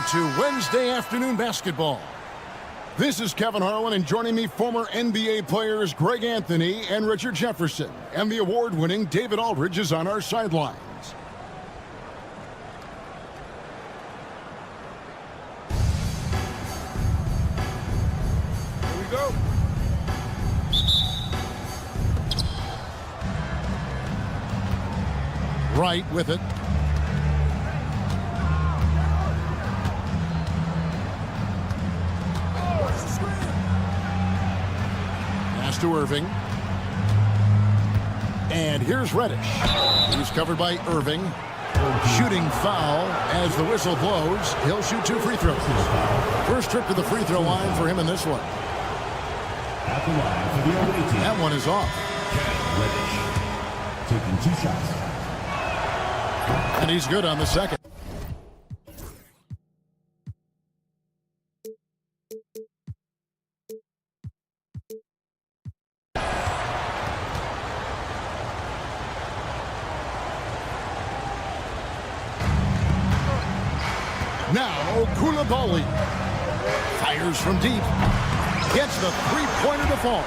to Wednesday afternoon basketball. This is Kevin Harlan, and joining me, former NBA players Greg Anthony and Richard Jefferson. And the award-winning David Aldridge is on our sidelines. Here we go. Right with it. Pass to Irving. And here's Reddish. He's covered by Irving. Shooting foul as the whistle blows. He'll shoot 2 free throws. First trip to the free throw line for him in this one. That one is off. Reddish taking 2 shots. And he's good on the second. Now, Koulibaly fires from deep. Gets the three-pointer to fall.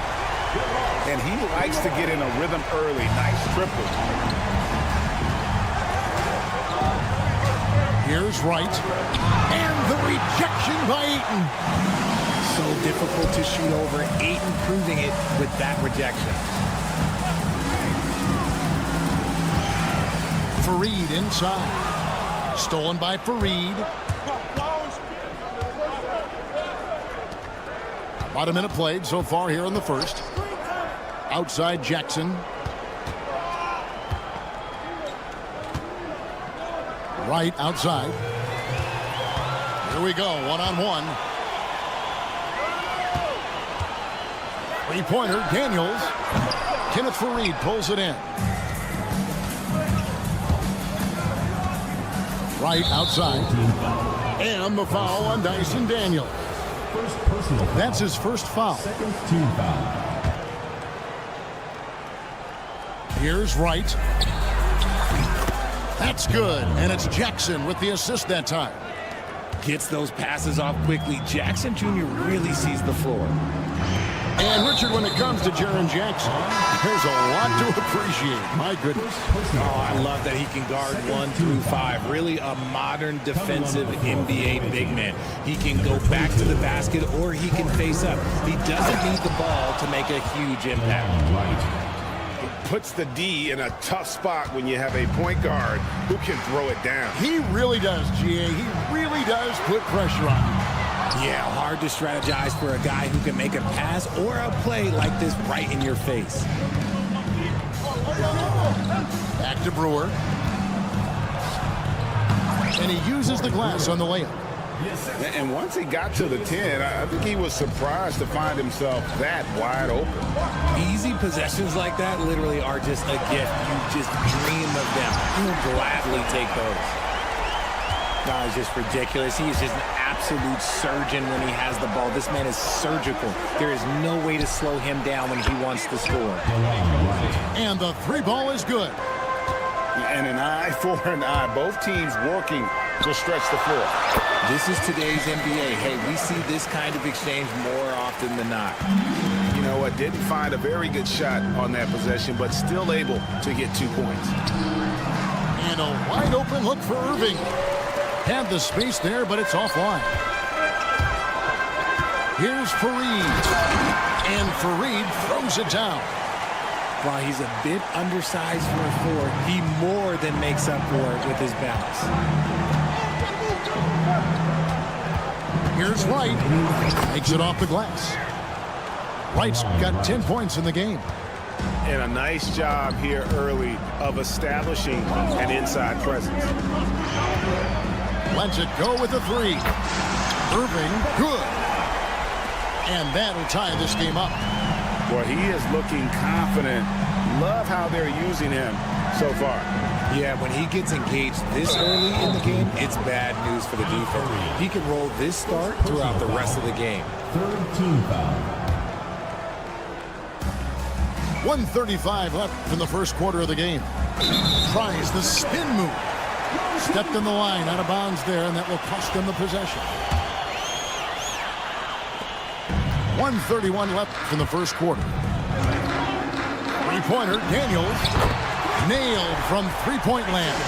And he likes to get in a rhythm early. Nice triple. Here's Wright. And the rejection by Ayton. So difficult to shoot over. Ayton proving it with that rejection. Fareed inside. Stolen by Fareed. About a minute played so far here in the first. Outside Jackson. Right outside. Here we go, one-on-one. Three-pointer, Daniels. Kenneth Fareed pulls it in. Right outside. And the foul on Dyson Daniels. That's his first foul. Second team foul. Here's Wright. That's good. And it's Jackson with the assist that time. Gets those passes off quickly. Jackson Jr. really sees the floor. And Richard, when it comes to Jaren Jackson, there's a lot to appreciate. My goodness. Oh, I love that he can guard 1 through 5. Really a modern defensive NBA big man. He can go back to the basket or he can face up. He doesn't need the ball to make a huge impact. Puts the D in a tough spot when you have a point guard who can throw it down. He really does, GA. He really does put pressure on you. Yeah, hard to strategize for a guy who can make a pass or a play like this right in your face. Back to Brewer. And he uses the glass on the layup. And once he got to the 10, I think he was surprised to find himself that wide open. Easy possessions like that literally are just a gift. You just dream of them. You'll gladly take those. No, it's just ridiculous. He is just an absolute surgeon when he has the ball. This man is surgical. There is no way to slow him down when he wants to score. And the 3 ball is good. And an eye for an eye. Both teams working to stretch the floor. This is today's NBA. Hey, we see this kind of exchange more often than not. You know what? Didn't find a very good shot on that possession, but still able to get 2 points. And a wide open look for Irving. Had the space there, but it's offline. Here's Fareed. And Fareed throws it down. While he's a bit undersized for a 4, he more than makes up for it with his bounce. Here's Wright. Makes it off the glass. Wright's got 10 points in the game. And a nice job here early of establishing an inside presence. Lets it go with the 3. Irving, good. And that'll tie this game up. Well, he is looking confident. Love how they're using him so far. Yeah, when he gets engaged this early in the game, it's bad news for the defense. He can roll this start throughout the rest of the game. Third team foul. 1:35 left in the first quarter of the game. Tries the spin move. Stepped in the line, out of bounds there, and that will cost them the possession. 1:31 left in the first quarter. Three-pointer, Daniels, nailed from three-point land.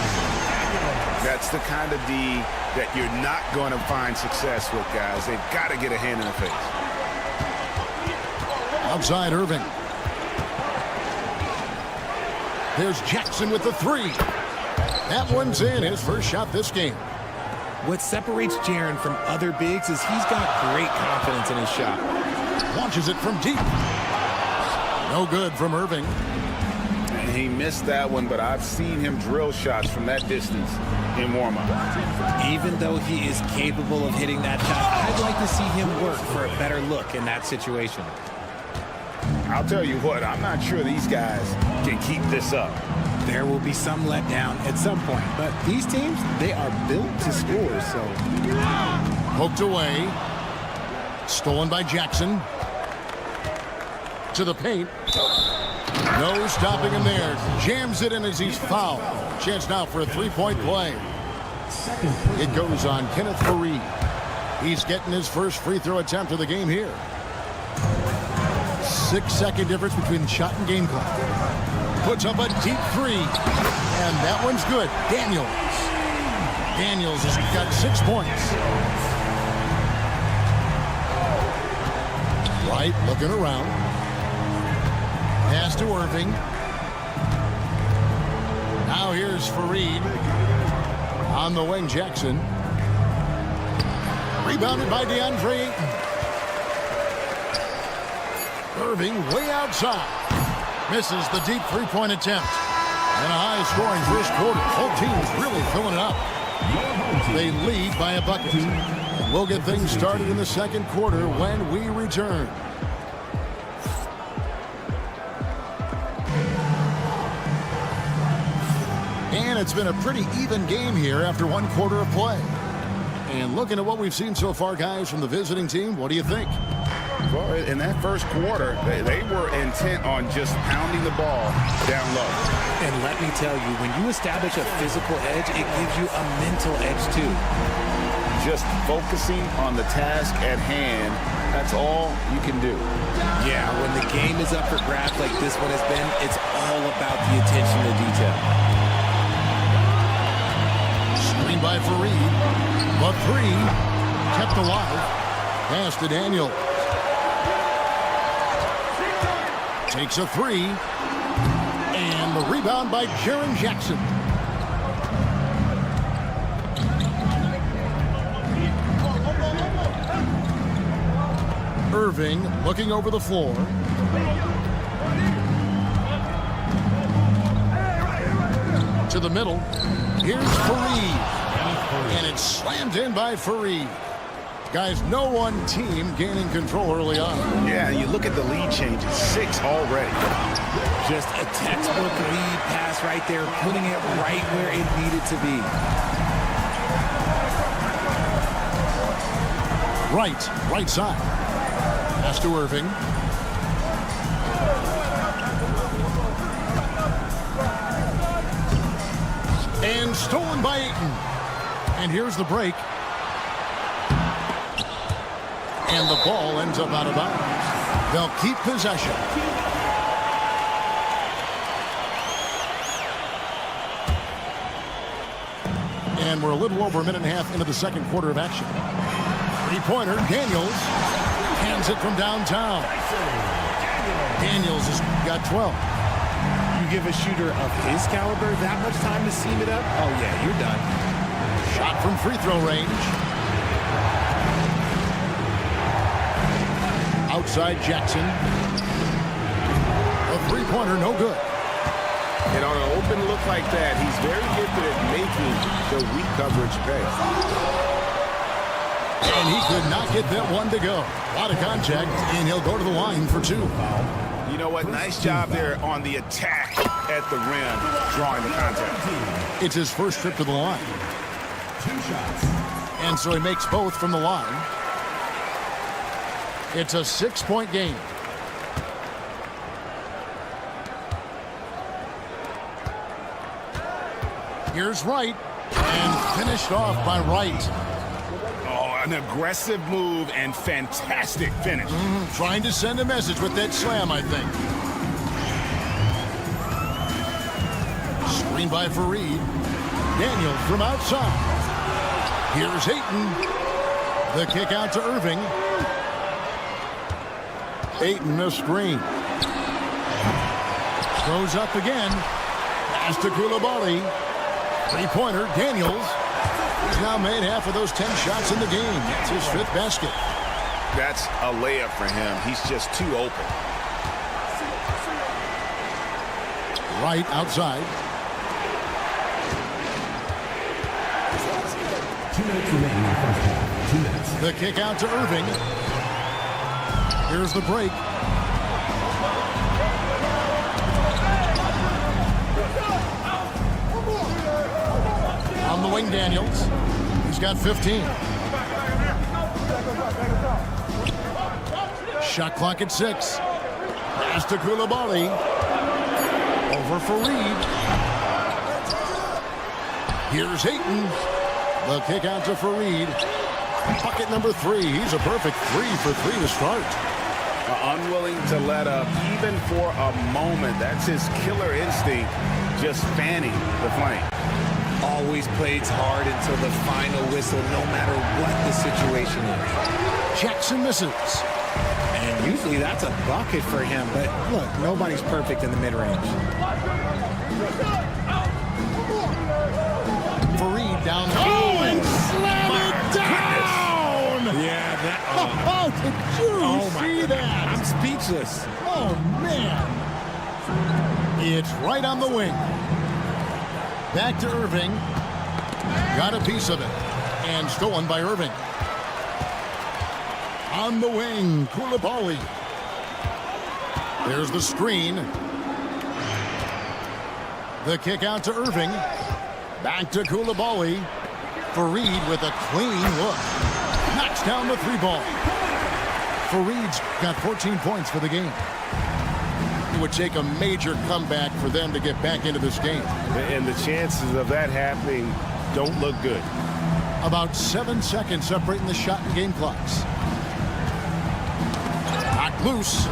That's the kind of D that you're not going to find success with, guys. They've got to get a hand in the face. Outside Irving. There's Jackson with the three. That one's in, his first shot this game. What separates Jaren from other bigs is he's got great confidence in his shot. Launches it from deep. No good from Irving. And he missed that one, but I've seen him drill shots from that distance in warm-up. Even though he is capable of hitting that shot, I'd like to see him work for a better look in that situation. I'll tell you what, I'm not sure these guys can keep this up. There will be some letdown at some point, but these teams, they are built to score, so. Poked away. Stolen by Jackson. To the paint. No stopping him there. Jams it in as he's fouled. Chance now for a three-point play. It goes on Kenneth Faried. He's getting his first free throw attempt of the game here. 6-second difference between shot and game clock. Puts up a deep three. And that one's good. Daniels has got 6 points. Wright looking around. Pass to Irving. Now here's Faried. On the wing, Jackson. Rebounded by DeAndre Ayton. Irving way outside. Misses the deep three-point attempt. And a high-scoring first quarter. Both teams really filling it up. They lead by a bucket. And we'll get things started in the second quarter when we return. And it's been a pretty even game here after one quarter of play. And looking at what we've seen so far, guys, from the visiting team, what do you think? Well, in that first quarter, they were intent on just pounding the ball down low. And let me tell you, when you establish a physical edge, it gives you a mental edge too. Just focusing on the task at hand, that's all you can do. Yeah, when the game is up for grabs like this one has been, it's all about the attention to detail. Screen by Faried. But three kept alive. Pass to Daniel. Takes a three. And the rebound by Jaren Jackson. Irving looking over the floor. To the middle. Here's Faried. And it's slammed in by Faried. Guys, no one team gaining control early on. Yeah, you look at the lead changes. 6 already. Just a textbook lead pass right there, putting it right where it needed to be. Right side. Pass to Irving. And stolen by Ayton. And here's the break. And the ball ends up out of bounds. They'll keep possession. And we're a little over a minute and a half into the second quarter of action. Three-pointer, Daniels. Hands it from downtown. Daniels has got 12. You give a shooter of his caliber that much time to seam it up? Oh, yeah, you're done. Shot from free throw range. Outside Jackson. A three-pointer, no good. And on an open look like that, he's very gifted at making the weak coverage pay. And he could not get that one to go. A lot of contact, and he'll go to the line for two. You know what? Nice job there on the attack at the rim, drawing the contact. It's his first trip to the line. 2 shots. And so he makes both from the line. It's a 6-point game. Here's Wright. And finished off by Wright. Oh, an aggressive move and fantastic finish. Trying to send a message with that slam, I think. Screen by Fareed. Daniels from outside. Here's Ayton. The kick out to Irving. Ayton a screen. Goes up again. Pass to Koulibaly. Three-pointer, Daniels. He's now made half of those 10 shots in the game. That's his 5th basket. That's a layup for him. He's just too open. Right outside. 2 minutes remaining in the first half. 2 minutes. The kick out to Irving. Here's the break. On the wing, Daniels. He's got 15. Shot clock at 6. Pass to Koulibaly. Over Fareed. Here's Ayton. The kick out to Fareed. Bucket number 3. He's a perfect 3 for 3 to start. Unwilling to let up even for a moment. That's his killer instinct, just fanning the flame. Always plays hard until the final whistle, no matter what the situation is. Jackson misses. And usually that's a bucket for him, but look, nobody's perfect in the mid-range. Fareed down. Oh, and slam it down! Yeah, that. Oh, did you see that? I'm speechless. Oh, man. It's right on the wing. Back to Irving. Got a piece of it. And stolen by Irving. On the wing, Koulibaly. There's the screen. The kick out to Irving. Back to Koulibaly. Fareed with a clean look. Knocks down the 3-ball. Fareed's got 14 points for the game. It would take a major comeback for them to get back into this game. And the chances of that happening don't look good. About 7 seconds separating the shot and game clocks. Knocked loose.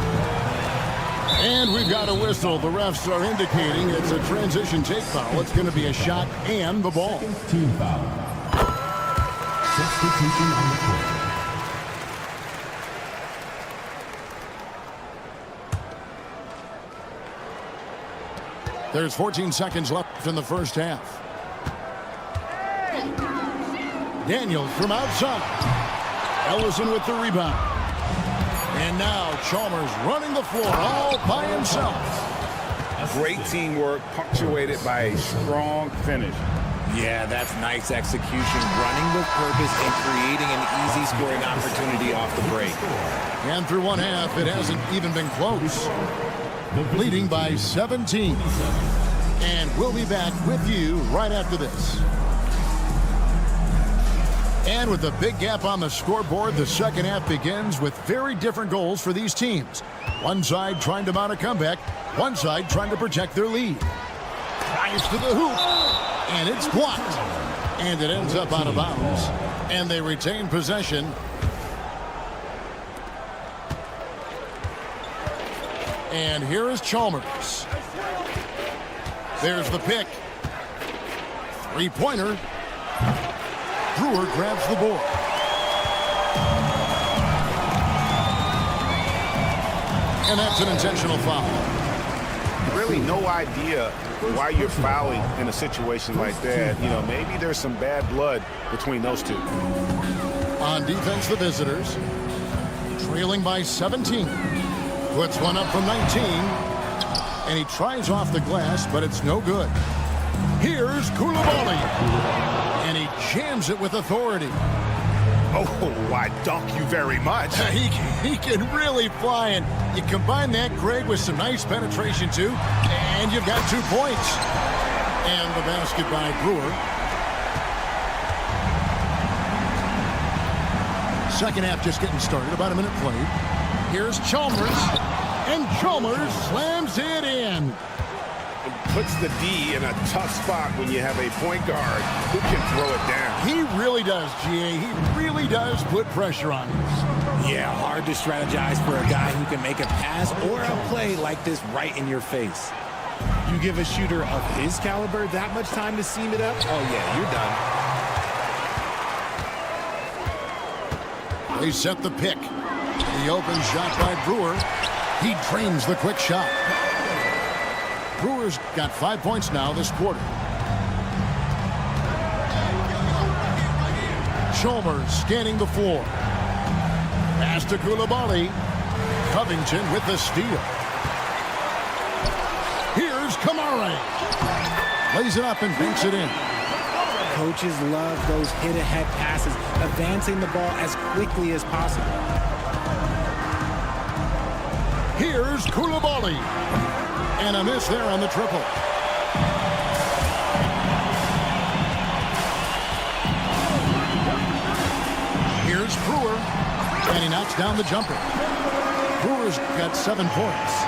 And we've got a whistle. The refs are indicating it's a transition take foul. It's going to be a shot and the ball. Team foul. Substitution on the court. There's 14 seconds left in the first half. Daniels from outside. Ellison with the rebound. And now Chalmers running the floor all by himself. Great teamwork punctuated by a strong finish. Yeah, that's nice execution, running with purpose and creating an easy scoring opportunity off the break. And through one half, it hasn't even been close. Leading by 17. And we'll be back with you right after this. And with a big gap on the scoreboard, the second half begins with very different goals for these teams. One side trying to mount a comeback, one side trying to protect their lead. Drives to the hoop, and it's blocked. And it ends up out of bounds. And they retain possession. And here is Chalmers. There's the pick. Three-pointer. Brewer grabs the board. And that's an intentional foul. Really no idea why you're fouling in a situation like that. You know, maybe there's some bad blood between those two. On defense, the visitors. Trailing by 17. Puts one up from 19. And he tries off the glass, but it's no good. Here's Koulibaly. And he jams it with authority. Oh, I dunk you very much. He can really fly, and you combine that, Greg, with some nice penetration, too, and you've got 2 points. And the basket by Brewer. Second half just getting started, about a minute played. Here's Chalmers, and Chalmers slams it in. puts the D in a tough spot when you have a point guard who can throw it down. He really does, GA. He really does put pressure on him. Yeah, hard to strategize for a guy who can make a pass or a play like this right in your face. You give a shooter of his caliber that much time to seam it up, oh yeah, you're done. They set the pick. The open shot by Brewer. He drains the quick shot. Brewer's got 5 points now this quarter. Chalmers scanning the floor. Pass to Koulibaly. Covington with the steal. Here's Kamara. Lays it up and banks it in. Coaches love those hit-ahead passes, advancing the ball as quickly as possible. Here's Koulibaly. And a miss there on the triple. Here's Brewer. And he knocks down the jumper. Brewer's got 7 points.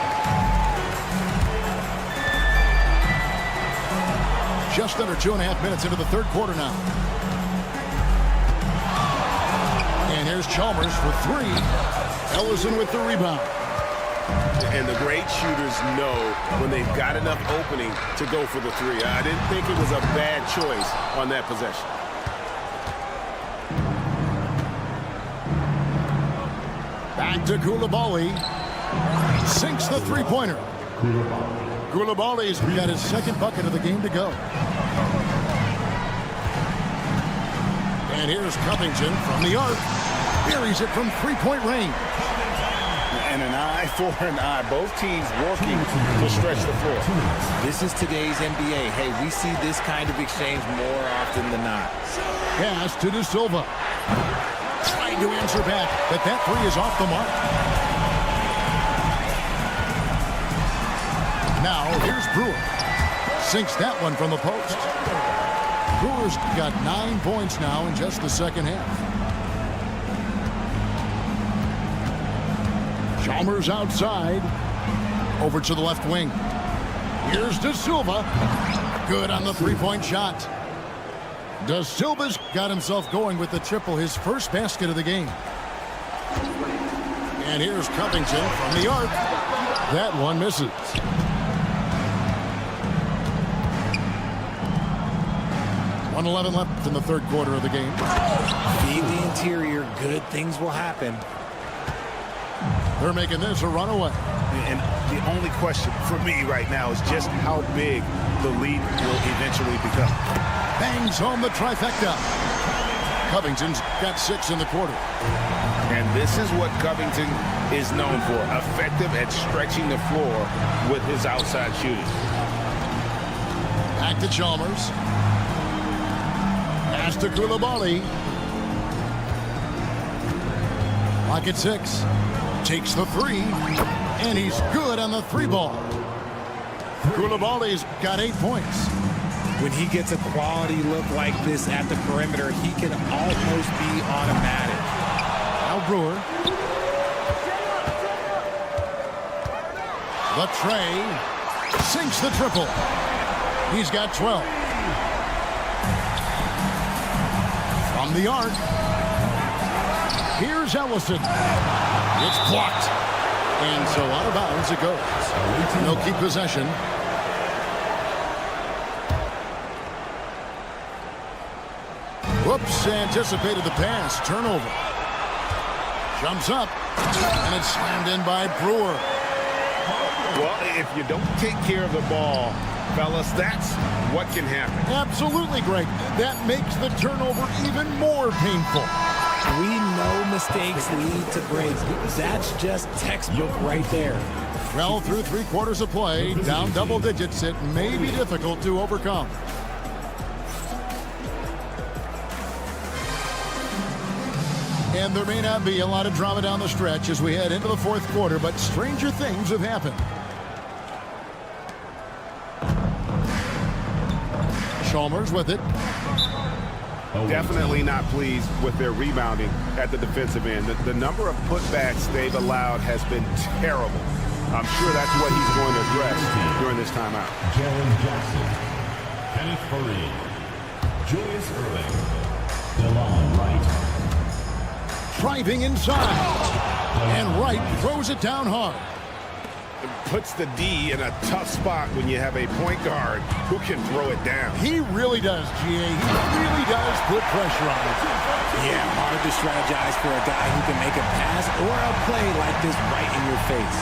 Just under 2.5 minutes into the third quarter now. And here's Chalmers for 3. Ellison with the rebound. And the great shooters know when they've got enough opening to go for the 3. I didn't think it was a bad choice on that possession. Back to Koulibaly. Sinks the three-pointer. Koulibaly's got his second bucket of the game to go. And here's Covington from the arc. Buries it from three-point range. And an eye for an eye. Both teams working to stretch the floor. This is today's NBA. Hey, we see this kind of exchange more often than not. Pass to De Silva. Trying to answer back, but that 3 is off the mark. Now here's Brewer. Sinks that one from the post. Brewer's got 9 points now in just the second half. Chalmers outside. Over to the left wing. Here's De Silva. Good on the three-point shot. De Silva's got himself going with the triple, his first basket of the game. And here's Covington from the arc. That one misses. .111 left in the third quarter of the game. Feed the interior, good things will happen. They're making this a runaway. And the only question for me right now is just how big the lead will eventually become. Bangs home the trifecta. Covington's got 6 in the quarter. And this is what Covington is known for. Effective at stretching the floor with his outside shooting. Back to Chalmers. Pass to Koulibaly. Lock at 6. Takes the 3. And he's good on the 3-ball. Koulibaly's got 8 points. When he gets a quality look like this at the perimeter, he can almost be automatic. Now Brewer. The tray. Sinks the triple. He's got 12. From the arc. Here's Ellison. It's blocked. And so out of bounds it goes. They'll keep possession. Whoops, anticipated the pass. Turnover. Jumps up. And it's slammed in by Brewer. Well, if you don't take care of the ball, fellas, that's what can happen. Absolutely, Greg. That makes the turnover even more painful. We know mistakes lead to breaks. That's just textbook right there. Well, through 3 quarters of play, down double digits, it may be difficult to overcome. And there may not be a lot of drama down the stretch as we head into the fourth quarter, but stranger things have happened. Chalmers with it. Definitely not pleased with their rebounding at the defensive end. The number of putbacks they've allowed has been terrible. I'm sure that's what he's going to address during this timeout. Jaren Jackson. Kenneth Fareed. Julius Erving. DeLon Wright. Driving inside. And Wright throws it down hard. It puts the D in a tough spot when you have a point guard who can throw it down. He really does, GA. He really does put pressure on it. Yeah, hard to strategize for a guy who can make a pass or a play like this right in your face.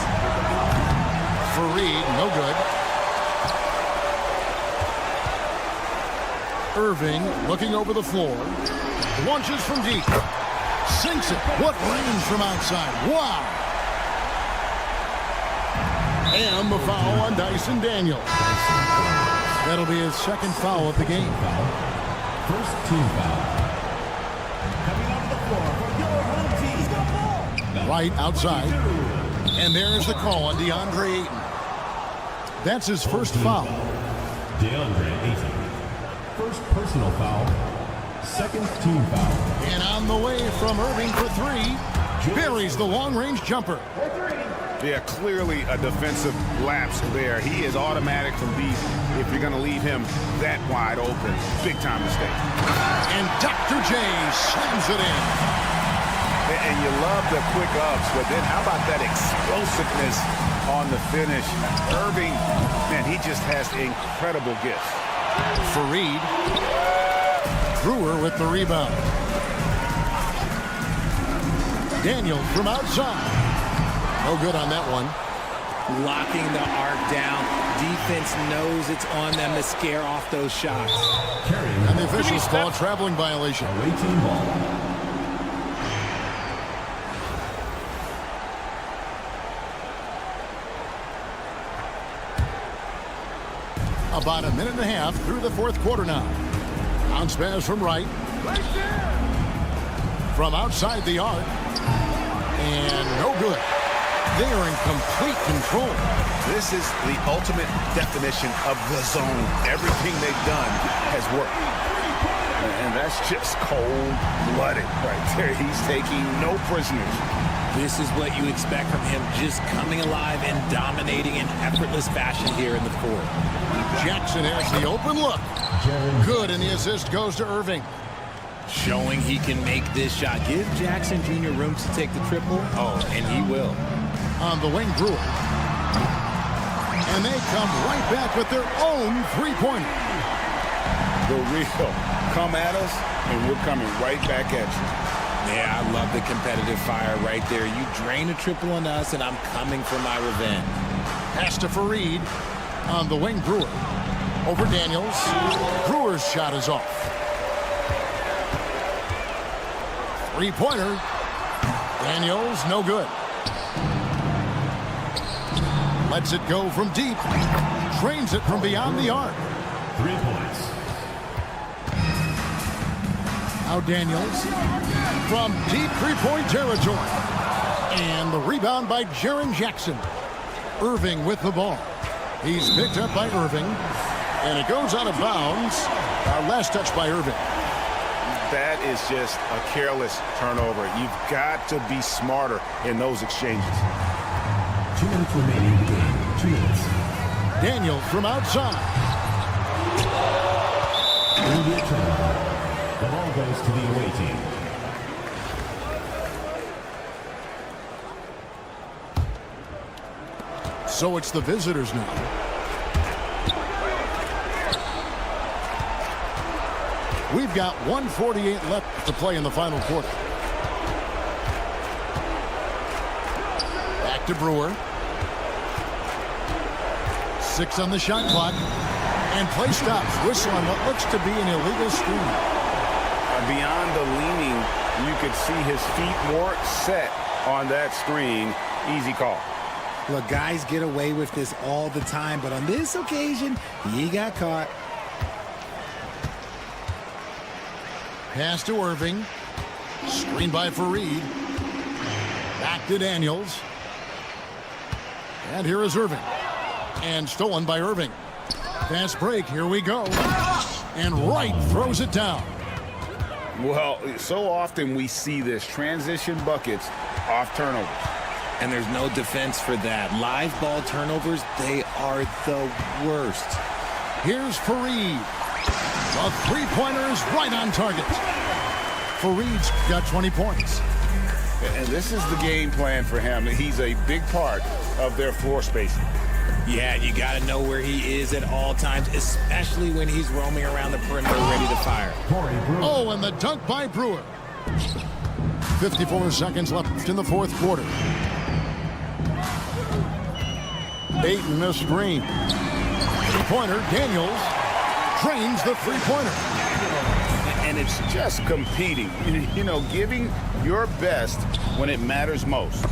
Fareed, no good. Irving looking over the floor. Launches from deep. Sinks it. What range from outside. Wow. And the foul on Dyson Daniels. That'll be his second foul of the game. First team foul. Coming onto the floor for your home team. Right outside. And there's the call on DeAndre Ayton. That's his first foul. DeAndre Ayton. First personal foul. Second team foul. And on the way from Irving for three. Buries the long-range jumper. Yeah, clearly a defensive lapse there. He is automatic from deep if you're going to leave him that wide open. Big time mistake. And Dr. J slams it in. And you love the quick ups, but then how about that explosiveness on the finish? Irving, man, he just has incredible gifts. Fareed. Brewer with the rebound. Daniel from outside. No good on that one. Locking the arc down. Defense knows it's on them to scare off those shots. And the officials call a traveling violation. Away team ball. About a minute and a half through the fourth quarter now. Bounce pass from Wright. From outside the arc. And no good. They are in complete control. This is the ultimate definition of the zone. Everything they've done has worked. And that's just cold-blooded right there. He's taking no prisoners. This is what you expect from him, just coming alive and dominating in effortless fashion here in the fourth. Jackson has the open look. Good, and the assist goes to Irving. Showing he can make this shot. Give Jackson Jr. room to take the triple. Oh, and he will. On the wing, Brewer. And they come right back with their own three-pointer. The real come at us, and we're coming right back at you. Yeah, I love the competitive fire right there. You drain a triple on us, and I'm coming for my revenge. Pass to Fareed. On the wing, Brewer. Over Daniels. Brewer's shot is off. Three-pointer. Daniels, no good. Lets it go from deep. Trains it from beyond the arc. 3 points. Now Daniels from deep three-point territory. And the rebound by Jaren Jackson. Irving with the ball. He's picked up by Irving. And it goes out of bounds. Our last touch by Irving. That is just a careless turnover. You've got to be smarter in those exchanges. 2 minutes remaining in the game. 2 minutes. Daniel from outside. Immediate turnover. The ball goes to the away team. So it's the visitors now. We've got 1:48 left to play in the final quarter. Back to Brewer. 6 on the shot clock. And play stops. Whistle on what looks to be an illegal screen. Beyond the leaning, you could see his feet more set on that screen. Easy call. Look, guys get away with this all the time, but on this occasion, he got caught. Pass to Irving. Screen by Fareed. Back to Daniels. And here is Irving. And stolen by Irving. Fast break. Here we go. And Wright throws it down. Well, so often we see this transition buckets off turnovers. And there's no defense for that. Live ball turnovers, they are the worst. Here's Fareed. The three-pointer is right on target. Fareed's got 20 points. And this is the game plan for him. He's a big part of their floor spacing. Yeah, you got to know where he is at all times, especially when he's roaming around the perimeter ready to fire. Oh, and the dunk by Brewer. 54 seconds left in the fourth quarter. Ayton a screen. Three-pointer, Daniels drains the three-pointer. And it's just competing, you know, giving your best when it matters most.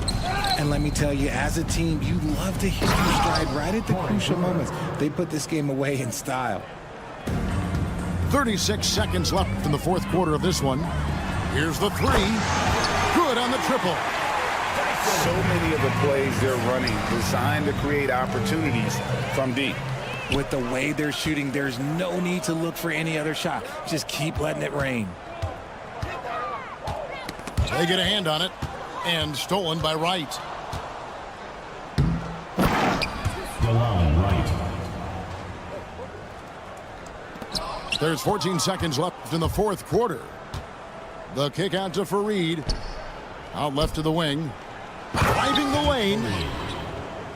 And let me tell you, as a team, you love to hit your stride right at the crucial moments. They put this game away in style. 36 seconds left in the fourth quarter of this one. Here's the three. Good on the triple. So many of the plays they're running designed to create opportunities from deep. With the way they're shooting, there's no need to look for any other shot. Just keep letting it rain. They get a hand on it, and stolen by Wright. DeLon Wright. There's 14 seconds left in the fourth quarter. The kick out to Fareed. Out left to the wing. Driving the lane.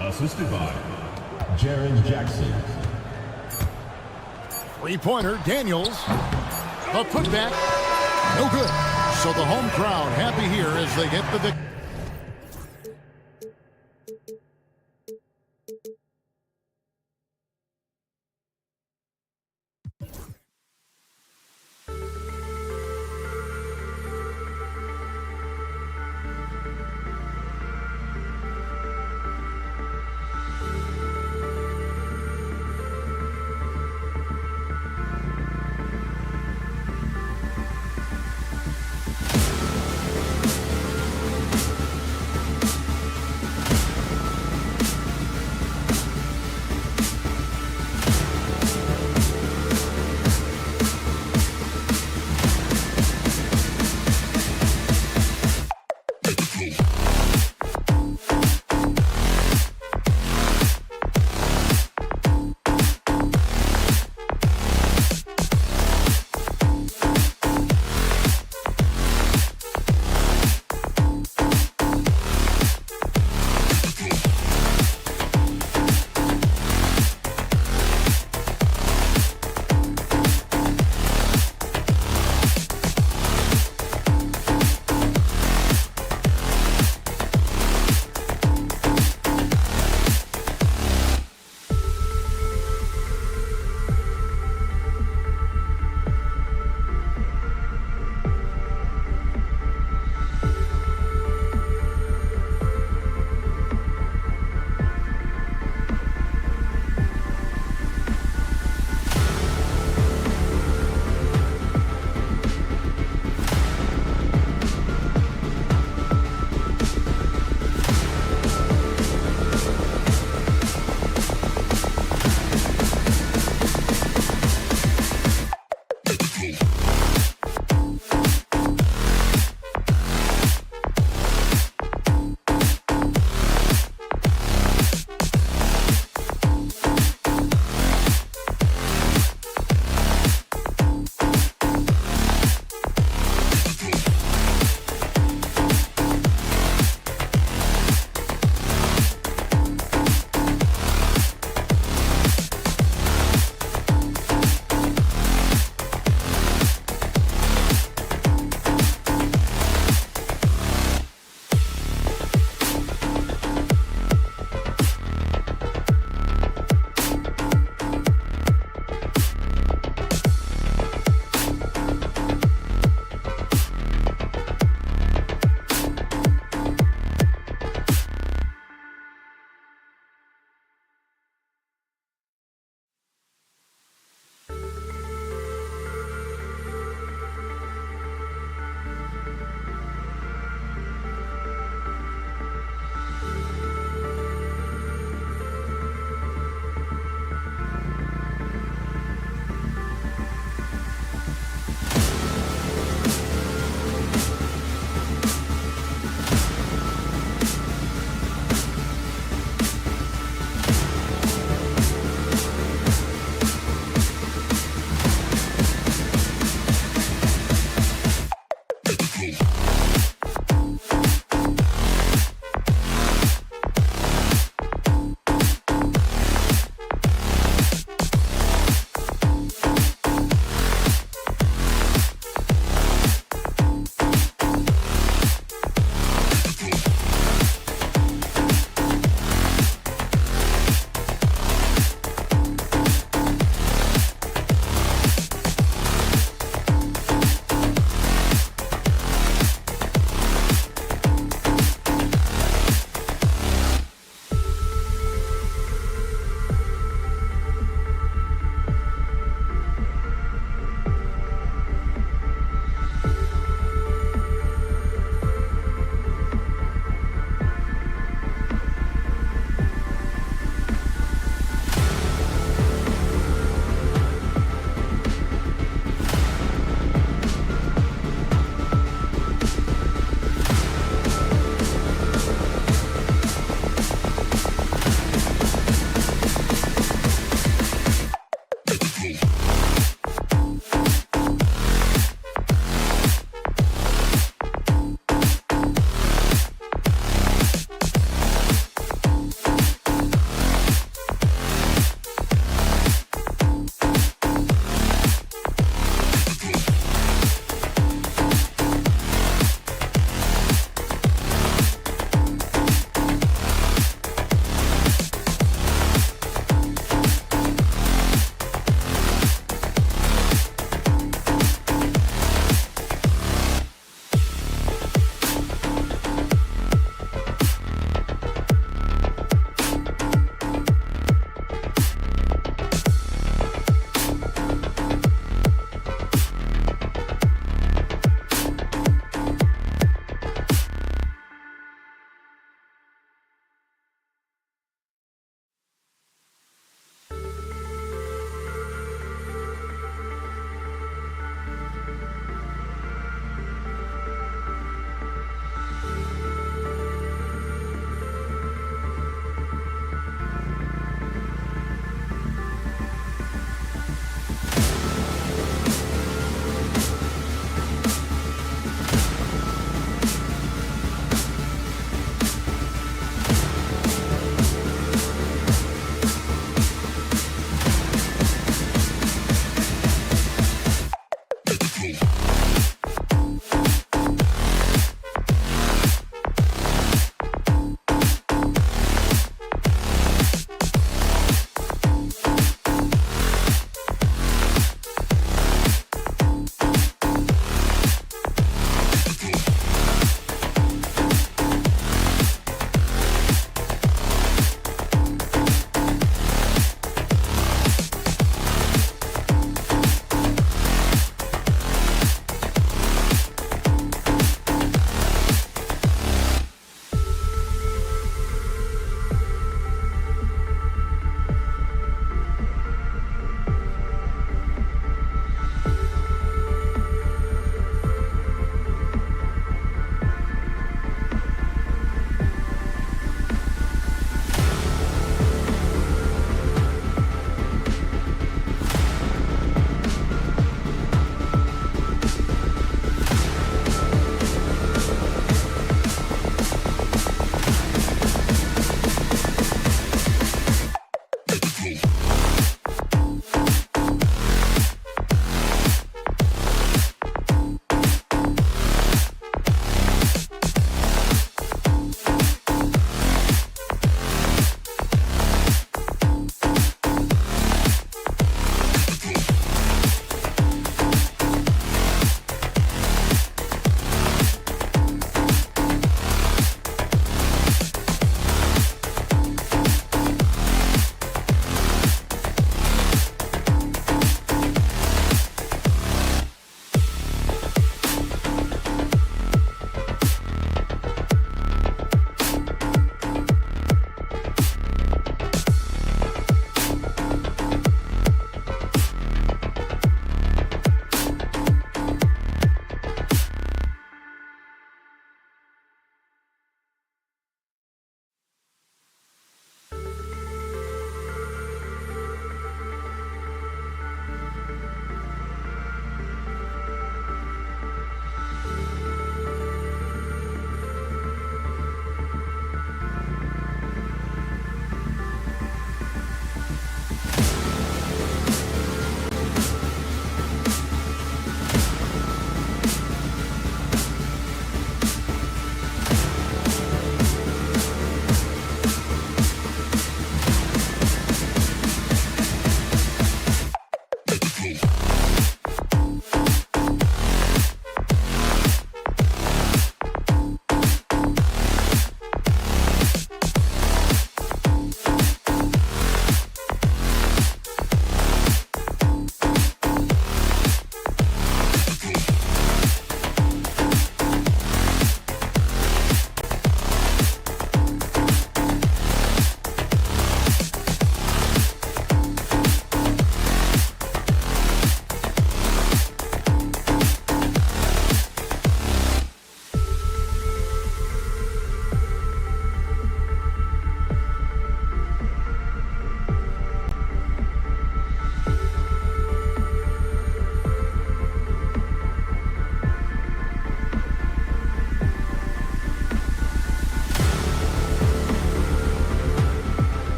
Assisted by Jaren Jackson. Three-pointer, Daniels. The putback. No good. So the home crowd happy here as they get the victory.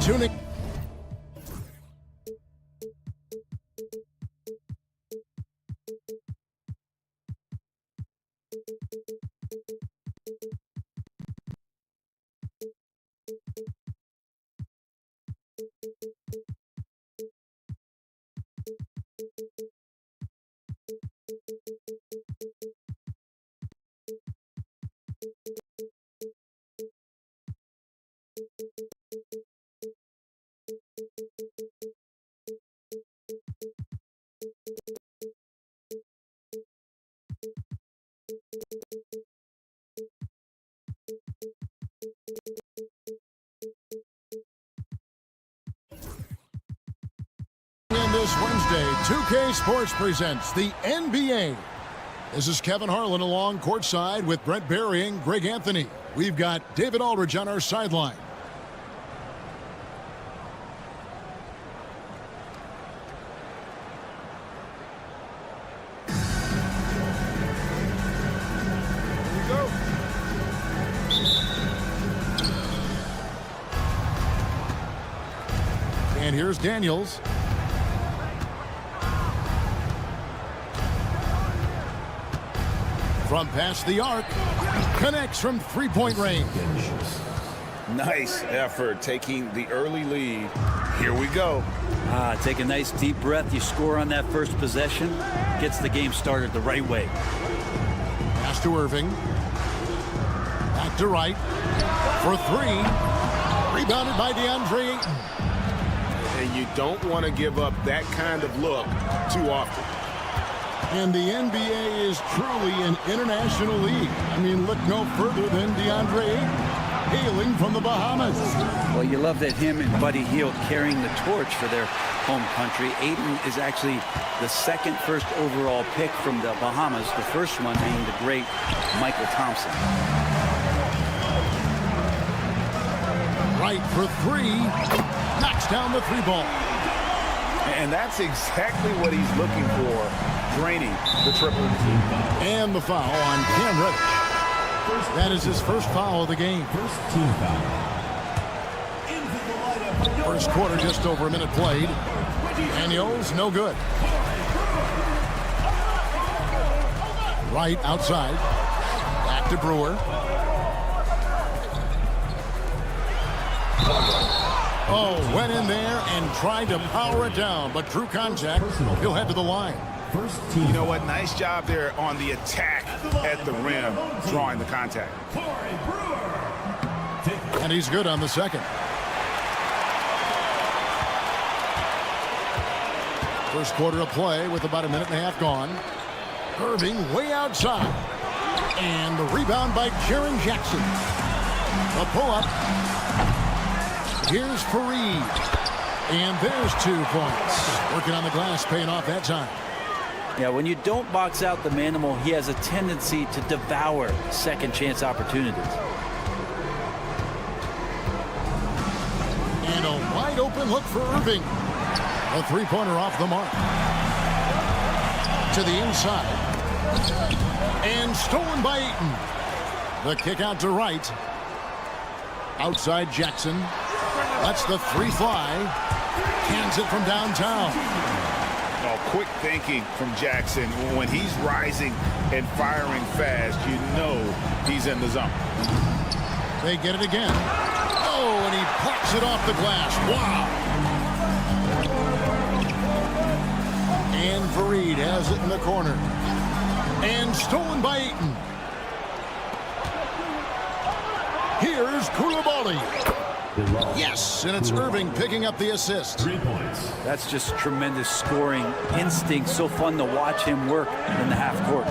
tuning. And this Wednesday, 2K Sports presents the NBA. This is Kevin Harlan along courtside with Brent Barry and Greg Anthony. We've got David Aldridge on our sideline. And here's Daniels. From past the arc, connects from three-point range. Nice effort taking the early lead. Here we go. Take a nice deep breath. You score on that first possession. Gets the game started the right way. Pass to Irving. Back to Wright. For three. Rebounded by DeAndre Ayton. And you don't want to give up that kind of look too often. And the NBA is truly an international league. I mean, look no further than DeAndre Ayton, hailing from the Bahamas. Well, you love that him and Buddy Hield carrying the torch for their home country. Ayton is actually the second first overall pick from the Bahamas, the first one being the great Michael Thompson. Right for three. Knocks down the three ball. And that's exactly what he's looking for, draining the triple. And the foul on Cam Reddish. That is his first foul of the game. First team foul. First quarter, just over a minute played. Daniels, no good. Right outside. Back to Brewer. Oh, went in there and tried to power it down, but drew contact. He'll head to the line. First team. You know what? Nice job there on the attack at the rim, drawing the contact. And he's good on the second. First quarter of play with about a minute and a half gone. Irving way outside. And the rebound by Jaren Jackson. A pull-up. Here's Fareed. And there's 2 points. Working on the glass, paying off that time. Yeah, when you don't box out the Manimal, he has a tendency to devour second chance opportunities. And a wide open look for Irving. A three-pointer off the mark. To the inside. And stolen by Ayton. The kick out to Wright. Outside Jackson. Lets the three fly. Cans it from downtown. Oh, quick thinking from Jackson. When he's rising and firing fast, you know he's in the zone. They get it again. Oh, and he pops it off the glass. Wow. And Fareed has it in the corner. And stolen by Ayton. Here's Koulibaly. Yes, and it's Irving picking up the assist. 3 points. That's just tremendous scoring instinct. So fun to watch him work in the half court.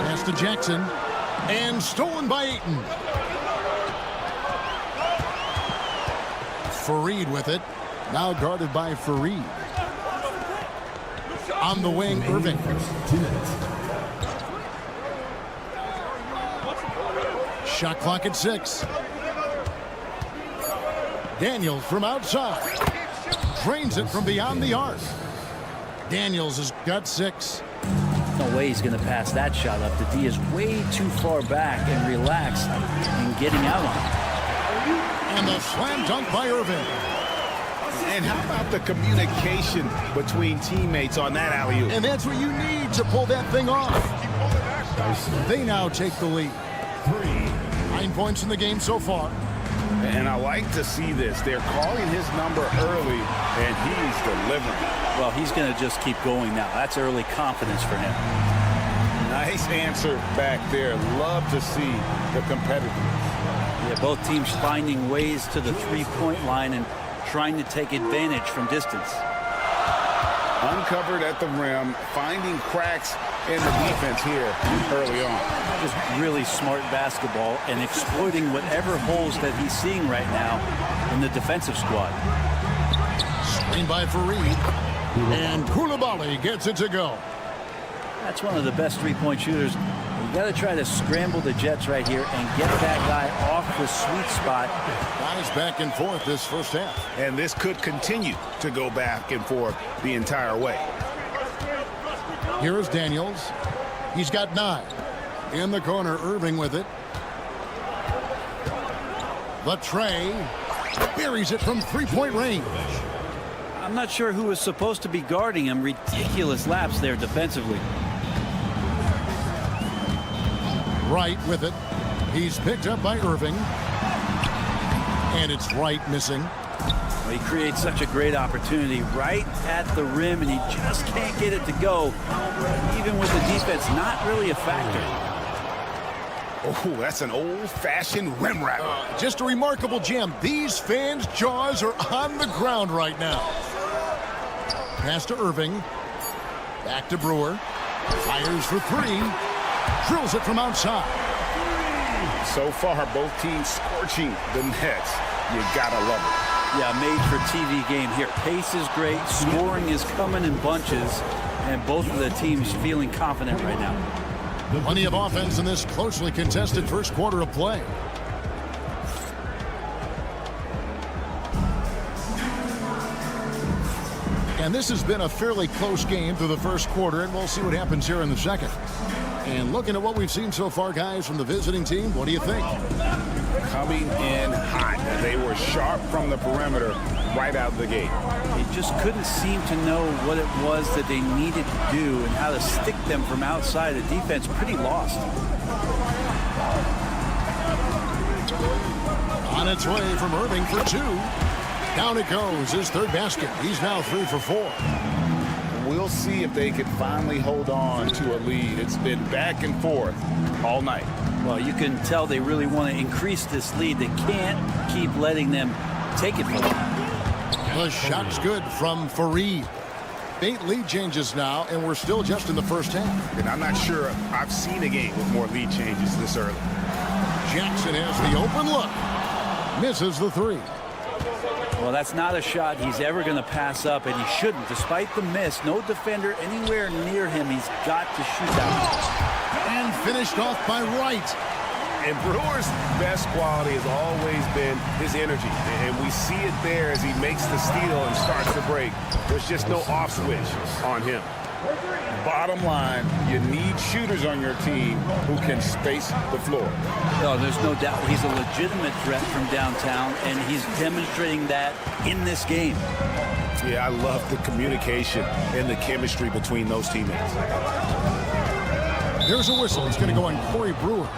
Pass to Jackson. And stolen by Ayton. Fareed with it. Now guarded by Fareed. On the wing, Irving. 2 minutes. Shot clock at 6. Daniels from outside. Drains it from beyond the arc. Daniels has got 6. No way he's going to pass that shot up. The D is way too far back and relaxed in getting out on it. And the slam dunk by Irving. And how about the communication between teammates on that alley-oop? And that's what you need to pull that thing off. They now take the lead. 9 points in the game so far. And I like to see this. They're calling his number early, and he's delivering. Well, he's going to just keep going now. That's early confidence for him. Nice answer back there. Love to see the competitiveness. Yeah, both teams finding ways to the three-point line and trying to take advantage from distance. Uncovered at the rim, finding cracks in the defense here early on. Just really smart basketball and exploiting whatever holes that he's seeing right now in the defensive squad. Screen by Fareed. And Koulibaly gets it to go. That's one of the best three-point shooters. You got to try to scramble the Jets right here and get that guy off the sweet spot. Guys back and forth this first half. And this could continue to go back and forth the entire way. Here is Daniels. He's got 9. In the corner, Irving with it. The tray. Buries it from three-point range. I'm not sure who was supposed to be guarding him. Ridiculous lapse there defensively. Wright with it. He's picked up by Irving. And it's Wright missing. Well, he creates such a great opportunity right at the rim, and he just can't get it to go. Even with the defense, not really a factor. Oh, that's an old-fashioned rim rattler. Just a remarkable jam. These fans' jaws are on the ground right now. Pass to Irving. Back to Brewer. Fires for 3. Drills it from outside. So far, both teams scorching the nets. You gotta love it. Yeah, made for TV game here. Pace is great. Scoring is coming in bunches. And both of the teams feeling confident right now. Plenty of offense in this closely contested first quarter of play. And this has been a fairly close game through the first quarter, and we'll see what happens here in the second. And looking at what we've seen so far, guys, from the visiting team, what do you think? Coming in hot. They were sharp from the perimeter right out of the gate. They just couldn't seem to know what it was that they needed to do and how to stick them from outside. The defense pretty lost. On its way from Irving for 2. Down it goes, his third basket. He's now 3 for 4. We'll see if they can finally hold on to a lead. It's been back and forth all night. Well, you can tell they really want to increase this lead. They can't keep letting them take it from them. The shot's good from Fareed. 8 lead changes now, and we're still just in the first half. And I'm not sure I've seen a game with more lead changes this early. Jackson has the open look. Misses the 3. Well, that's not a shot he's ever going to pass up, and he shouldn't. Despite the miss, no defender anywhere near him. He's got to shoot that. And finished off by Wright. And Brewer's best quality has always been his energy. And we see it there as he makes the steal and starts to break. There's just no off switch on him. Bottom line, you need shooters on your team who can space the floor. No, there's no doubt he's a legitimate threat from downtown, and he's demonstrating that in this game. Yeah, I love the communication and the chemistry between those teammates. There's a whistle. It's going to go on Corey Brewer.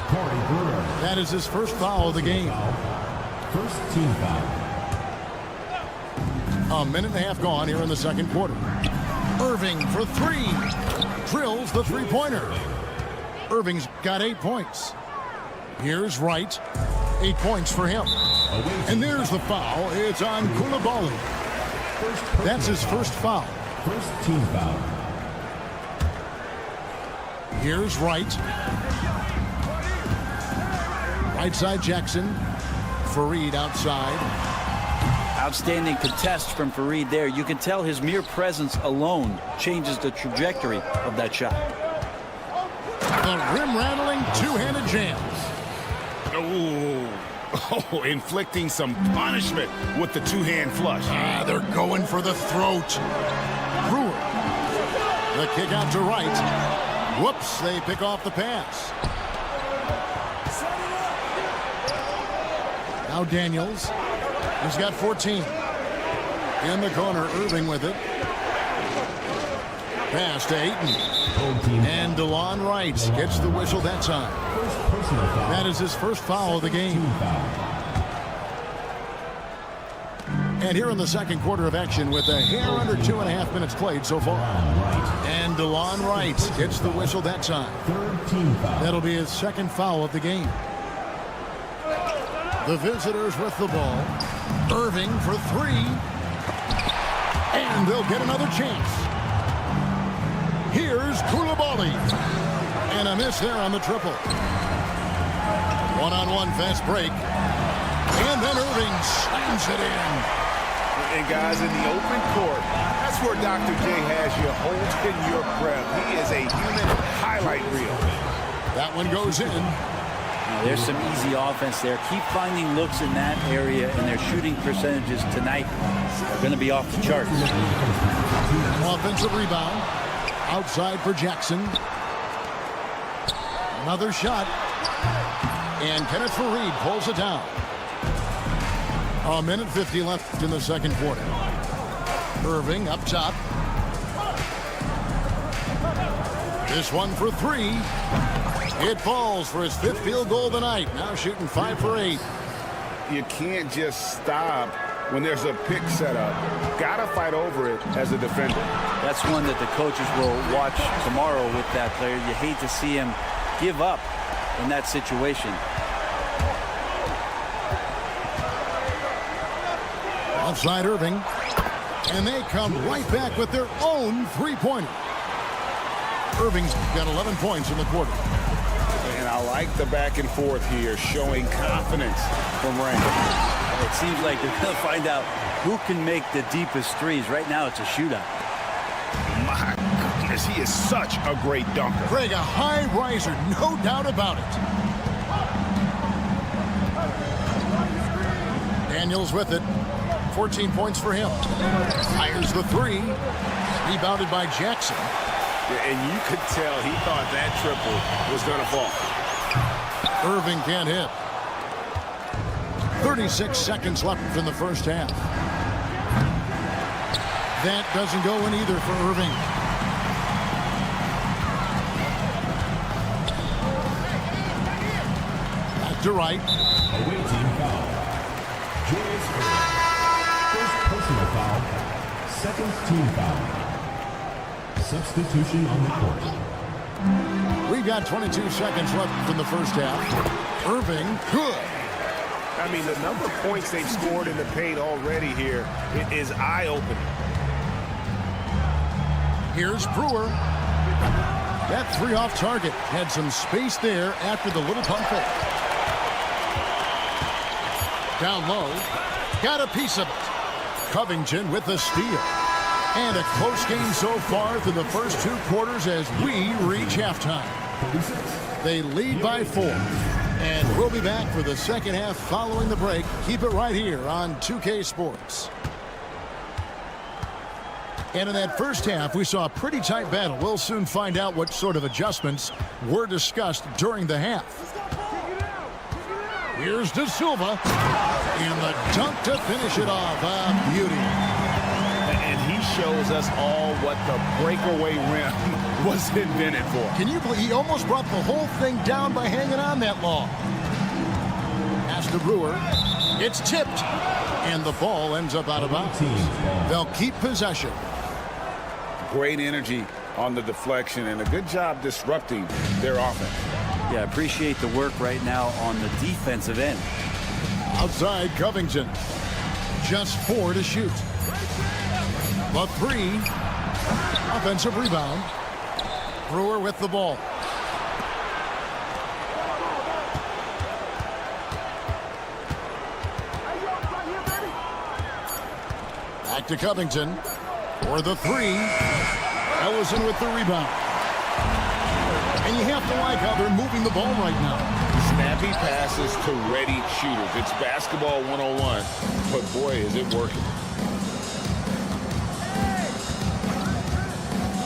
That is his first foul of the game. First team foul. A minute and a half gone here in the second quarter. Irving for 3. Drills the three-pointer. Irving's got 8 points. Here's Wright. 8 points for him. And there's the foul. It's on Koulibaly. That's his first foul. First team foul. Here's Wright. Right side Jackson. Fareed outside. Outstanding contest from Fareed there. You can tell his mere presence alone changes the trajectory of that shot. The rim-rattling two-handed jams. Oh, inflicting some punishment with the two-hand flush. They're going for the throat. Brewer. The kick out to Wright. Whoops, they pick off the pass. Now Daniels. He's got 14. In the corner, Irving with it. Pass to Ayton. And DeLon Wright gets the whistle that time. That is his first foul of the game. And here in the second quarter of action with a hair under 2.5 minutes played so far. And DeLon Wright gets the whistle that time. That'll be his second foul of the game. The visitors with the ball. Irving for three. And they'll get another chance. Here's Koulibaly. And a miss there on the triple. One-on-one fast break. And then Irving slams it in. And guys, in the open court, that's where Dr. J has you holding your breath. He is a human highlight reel. That one goes in. Now, there's some easy offense there. Keep finding looks in that area, and their shooting percentages tonight are going to be off the charts. Offensive rebound. Outside for Jackson. Another shot. And Kenneth Faried pulls it down. A minute 50 left in the second quarter. Irving up top. This one for three. It falls for his fifth field goal of the night. Now shooting 5 for 8. You can't just stop when there's a pick set up. Gotta fight over it as a defender. That's one that the coaches will watch tomorrow with that player. You hate to see him give up in that situation. Outside Irving. And they come right back with their own three-pointer. Irving's got 11 points in the quarter. And I like the back and forth here, showing confidence from range. It seems like they're going to find out who can make the deepest threes. Right now, it's a shootout. My goodness, he is such a great dunker. Greg, a high riser, no doubt about it. Daniels with it. 14 points for him. Fires the three. Rebounded by Jackson. And you could tell he thought that triple was going to fall. Irving can't hit. 36 seconds left in the first half. That doesn't go in either for Irving. Back to Wright. Away team foul. Julius Irving. First personal foul. Second team foul. Substitution on the court. We've got 22 seconds left in the first half. Irving, good. I mean, the number of points they've scored in the paint already here is eye-opening. Here's Brewer. That three off target had some space there after the little pump fake. Down low. Got a piece of it. Covington with the steal. And a close game so far through the first two quarters as we reach halftime. They lead by 4. And we'll be back for the second half following the break. Keep it right here on 2K Sports. And in that first half, we saw a pretty tight battle. We'll soon find out what sort of adjustments were discussed during the half. Here's De Silva. And the dunk to finish it off. A beauty. And he shows us all what the breakaway rim was invented for. Can you believe he almost brought the whole thing down by hanging on that long? Pass to Brewer. It's tipped. And the ball ends up out of bounds. They'll keep possession. Great energy on the deflection and a good job disrupting their offense. Yeah, appreciate the work right now on the defensive end. Outside Covington. Just 4 to shoot. The three. Offensive rebound. Brewer with the ball. Back to Covington. For the three. Ellison with the rebound. And you have to like how they're moving the ball right now. Snappy passes to ready shooters. It's basketball 101, but boy, is it working.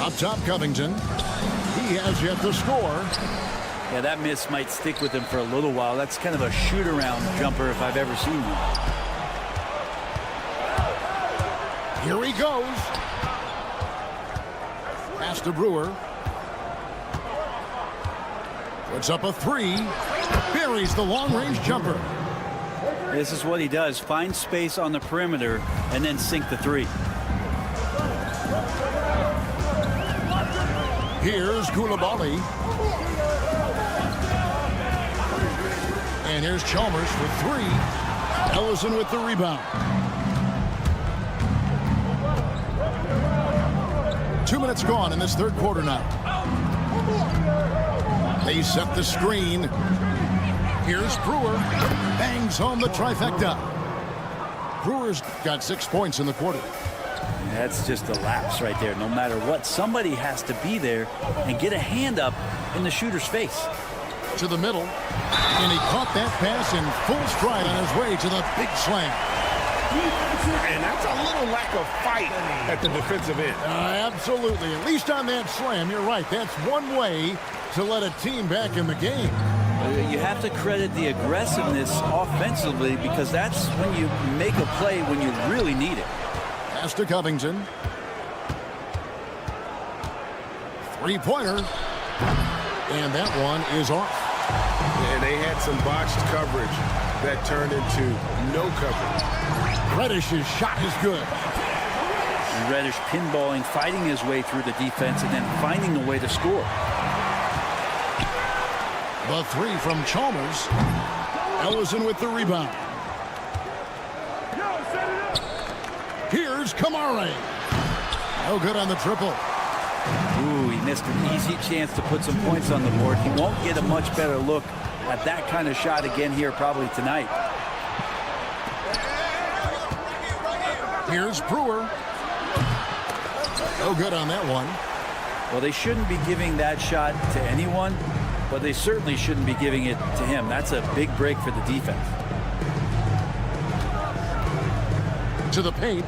Up top, Covington. He He has yet to score. Yeah, that miss might stick with him for a little while. That's kind of a shoot-around jumper if I've ever seen one. Here he goes. Pass to Brewer. Puts up a three. Buries the long-range jumper. This is what he does. Find space on the perimeter and then sink the three. Here's Koulibaly. And here's Chalmers for three. Ellison with the rebound. 2 minutes gone in this third quarter now. They set the screen. Here's Brewer. Bangs home the trifecta. Brewer's got 6 points in the quarter. That's just a lapse right there. No matter what, somebody has to be there and get a hand up in the shooter's face. To the middle. And he caught that pass in full stride on his way to the big slam. And that's a little lack of fight at the defensive end. Absolutely. At least on that slam, you're right. That's one way to let a team back in the game. You have to credit the aggressiveness offensively because that's when you make a play when you really need it. Pass to Covington. Three-pointer. And that one is off. And they had some botched coverage that turned into no coverage. Reddish's shot is good. And Reddish pinballing, fighting his way through the defense, and then finding a way to score. The three from Chalmers. Ellison with the rebound. Here's Kamare. No good on the triple. Ooh, he missed an easy chance to put some points on the board. He won't get a much better look at that kind of shot again here probably tonight. Here's Brewer. No good on that one. Well, they shouldn't be giving that shot to anyone, but they certainly shouldn't be giving it to him. That's a big break for the defense. To the paint.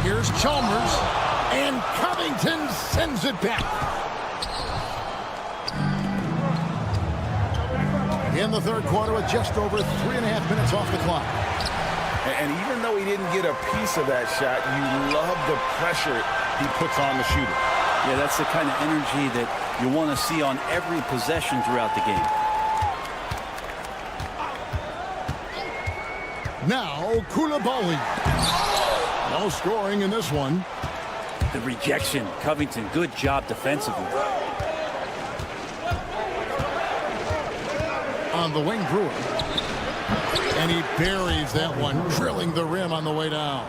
Here's Chalmers. And Covington sends it back. In the third quarter with just over 3.5 minutes off the clock. And even though he didn't get a piece of that shot, you love the pressure he puts on the shooter. Yeah, that's the kind of energy that you want to see on every possession throughout the game. Now, Koulibaly. No scoring in this one. The rejection. Covington, good job defensively. On the wing, Brewer. And he buries that one, drilling the rim on the way down.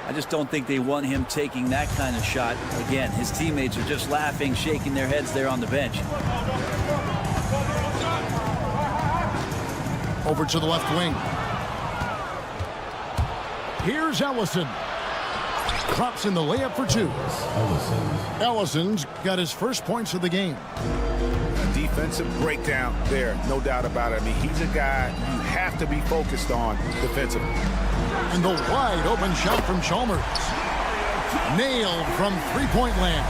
I just don't think they want him taking that kind of shot. Again, his teammates are just laughing, shaking their heads there on the bench. Over to the left wing. Here's Ellison. Drops in the layup for two. Ellison's got his first points of the game. A defensive breakdown there, no doubt about it. I mean, he's a guy you have to be focused on defensively. And the wide open shot from Chalmers. Nailed from three-point land.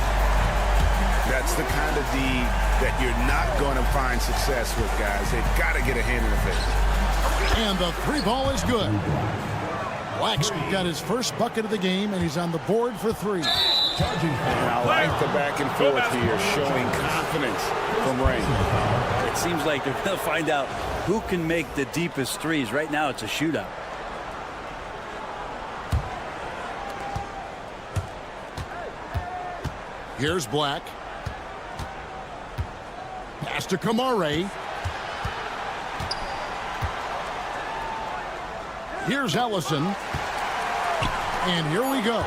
That's the kind of D that you're not going to find success with, guys. They've got to get a hand in the face. And the three ball is good. Black's got his first bucket of the game, and he's on the board for three. And I like the back and forth here, showing confidence from Ray. It seems like they're going to find out who can make the deepest threes. Right now, it's a shootout. Here's Black. Pass to Kamare. Here's Ellison. And here we go.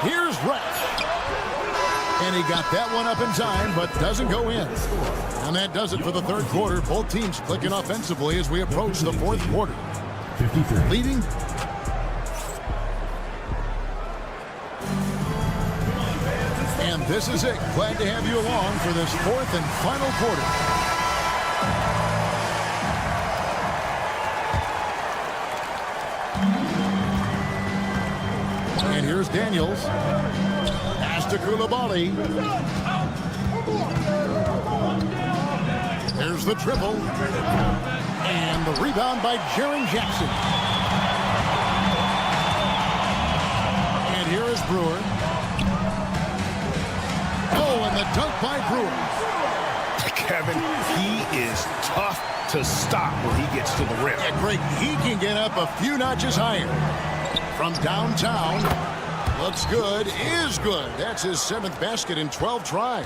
Here's Resch. And he got that one up in time, but doesn't go in. And that does it for the third quarter. Both teams clicking offensively as we approach the fourth quarter. 53. Leading. And this is it. Glad to have you along for this fourth and final quarter. And here's Daniels. Pass to Koulibaly. There's the triple. And the rebound by Jaren Jackson. And here is Brewer. Oh, and the dunk by Brewer. Kevin, he is tough to stop when he gets to the rim. Yeah, Greg, he can get up a few notches higher. From downtown, looks good, is good. That's his 7th basket in 12 tries.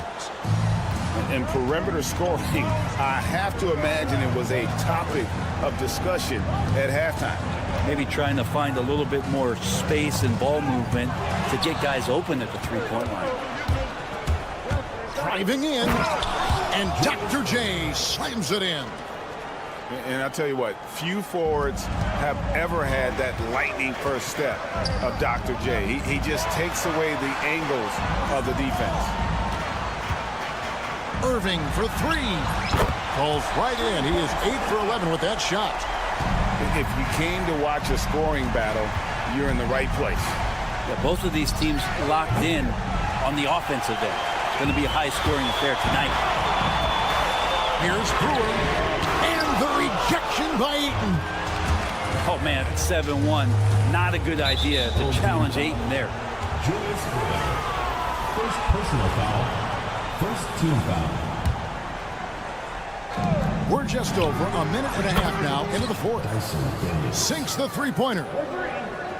And perimeter scoring, I have to imagine it was a topic of discussion at halftime. Maybe trying to find a little bit more space and ball movement to get guys open at the three-point line. Driving in, and Dr. J slams it in. And I'll tell you what, few forwards have ever had that lightning first step of Dr. J. He just takes away the angles of the defense. Irving for 3. Falls right in. He is 8 for 11 with that shot. If you came to watch a scoring battle, you're in the right place. Yeah, both of these teams locked in on the offensive end. It's going to be a high-scoring affair tonight. Here's Brewer. And the rejection by Ayton. Oh, man, it's 7-1. Not a good idea to challenge Ayton there. Julius Irving. First personal foul. First team foul. We're just over a minute and a half now into the fourth. Sinks the three-pointer.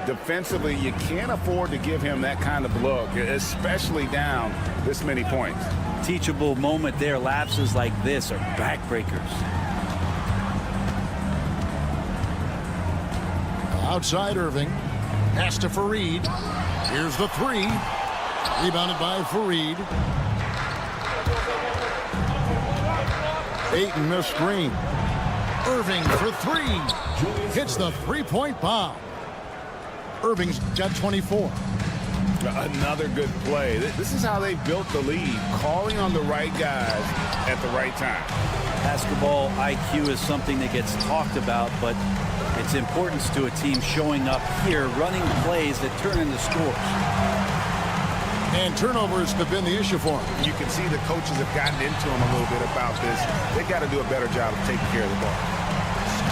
Defensively, you can't afford to give him that kind of look, especially down this many points. Teachable moment there. Lapses like this are backbreakers. Outside Irving. Pass to Fareed. Here's the 3. Rebounded by Fareed. Ayton the screen. Irving for 3. Hits the three-point bomb. Irving's got 24. Another good play. This is how they built the lead, calling on the right guys at the right time. Basketball IQ is something that gets talked about, but its importance to a team showing up here, running plays that turn into scores. And turnovers have been the issue for him. You can see the coaches have gotten into him a little bit about this. They've got to do a better job of taking care of the ball.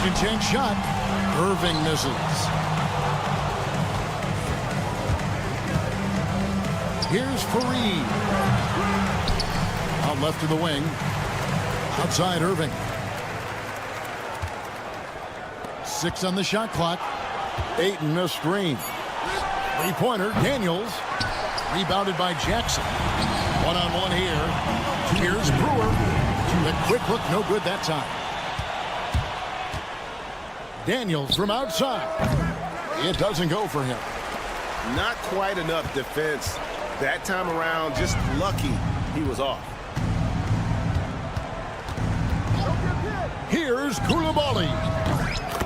Second shot. Irving misses. Here's Fareed. Out left to the wing. Outside Irving. 6 on the shot clock. Ayton a screen. Three-pointer. Daniels. Rebounded by Jackson. One-on-one here. Here's Brewer. The quick look, no good that time. Daniels from outside. It doesn't go for him. Not quite enough defense. That time around, just lucky he was off. Here's Koulibaly.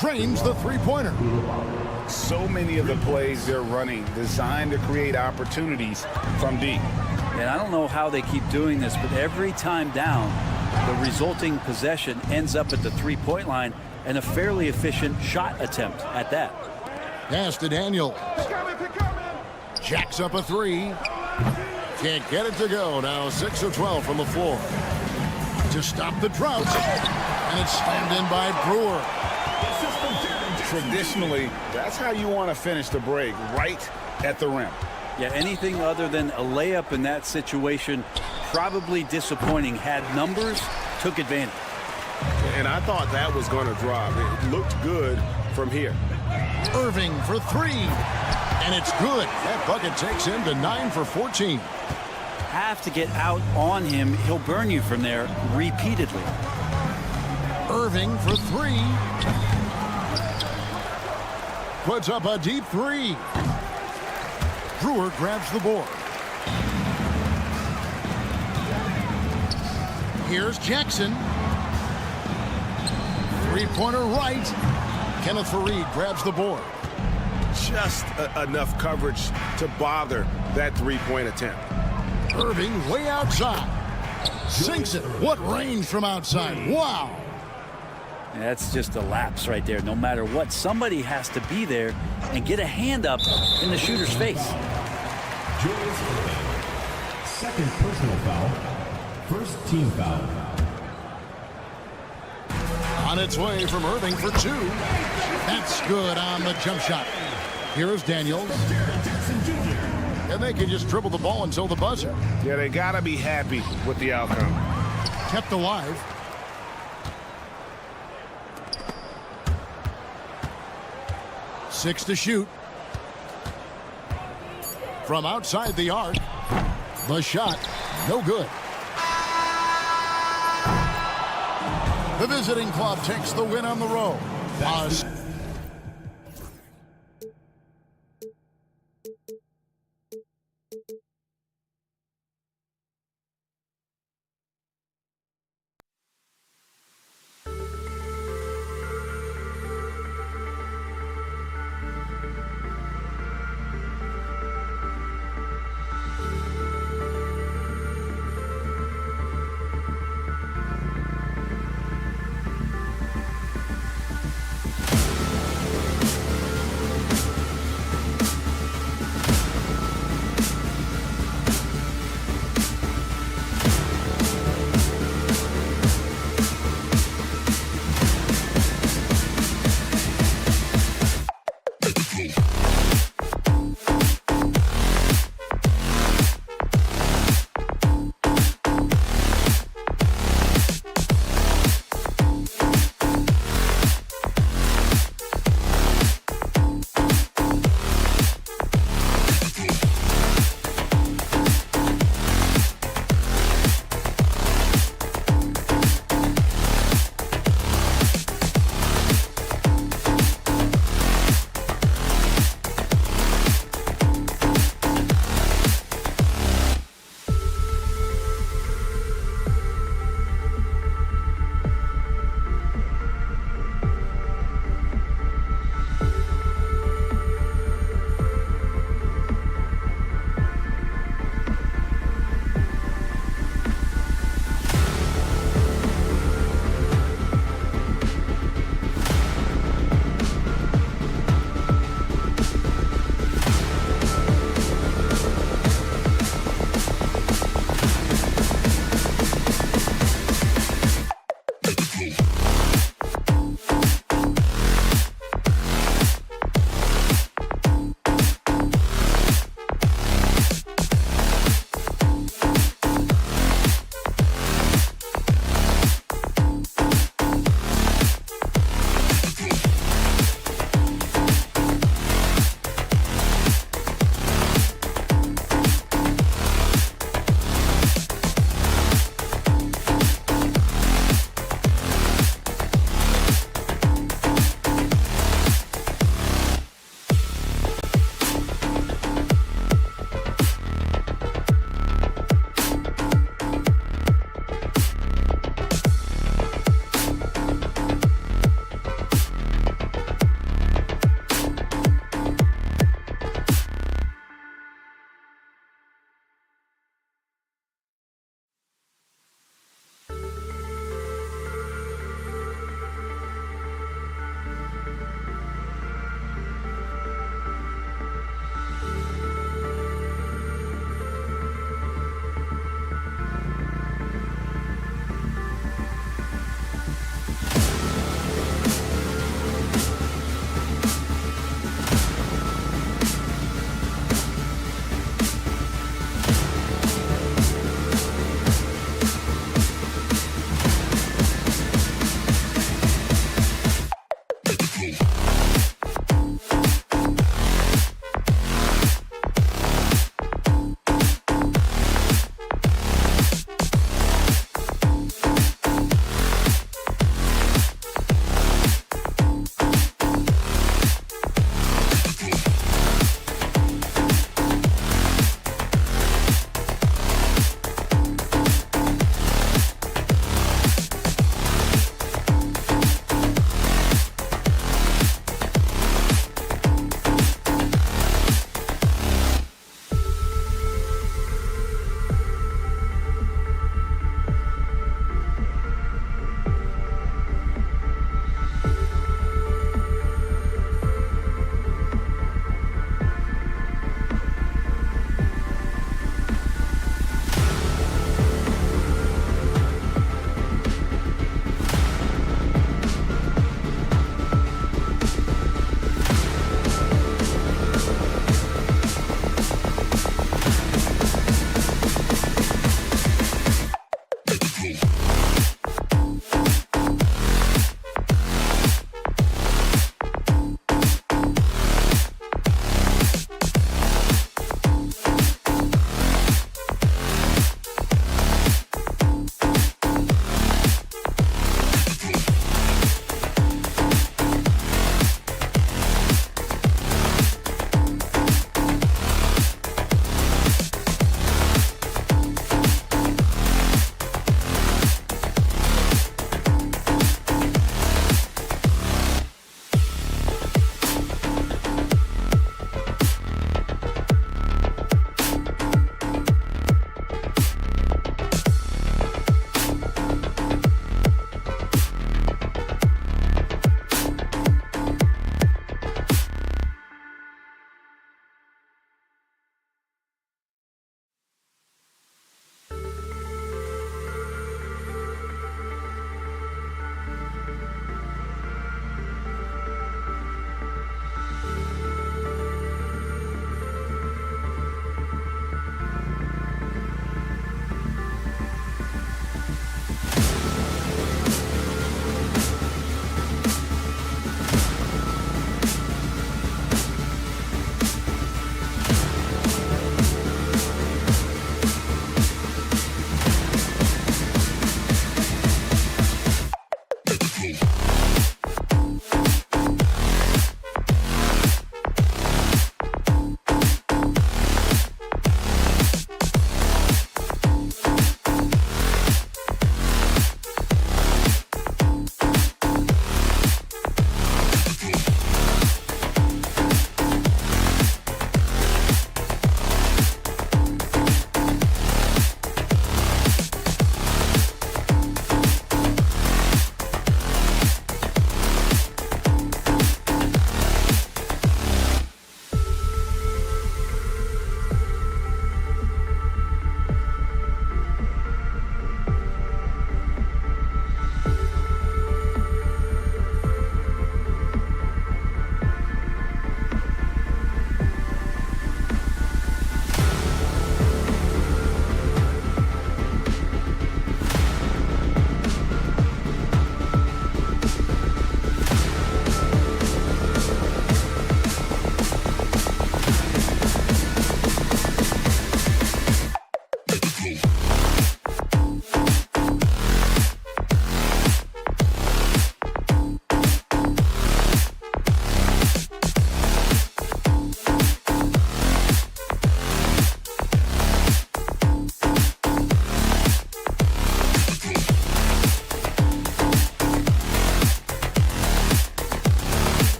Drains the three-pointer. So many of the plays they're running designed to create opportunities from deep. And I don't know how they keep doing this, but every time down, the resulting possession ends up at the three-point line and a fairly efficient shot attempt at that. Pass to Daniel. Jacks up a 3. Can't get it to go. Now 6 of 12 from the floor. To stop the drought. And it's slammed in by Brewer. Traditionally, that's how you want to finish the break, right at the rim. Yeah, anything other than a layup in that situation, probably disappointing. Had numbers, took advantage. And I thought that was going to drop. It looked good from here. Irving for 3. And it's good. That bucket takes him to 9 for 14. Have to get out on him. He'll burn you from there repeatedly. Irving for 3. Puts up a deep 3. Brewer grabs the board. Here's Jackson. Three-pointer right. Kenneth Fareed grabs the board. Just enough coverage to bother that three-point attempt. Irving way outside. Sinks it. What range from outside. Wow. That's just a lapse right there. No matter what, somebody has to be there and get a hand up in the shooter's face. Julius Irving. Second personal foul. First team foul. On its way from Irving for 2. That's good on the jump shot. Here is Daniels. And they can just dribble the ball until the buzzer. Yeah, they got to be happy with the outcome. Kept alive. Six to shoot. From outside the arc. The shot, no good. The visiting club takes the win on the road.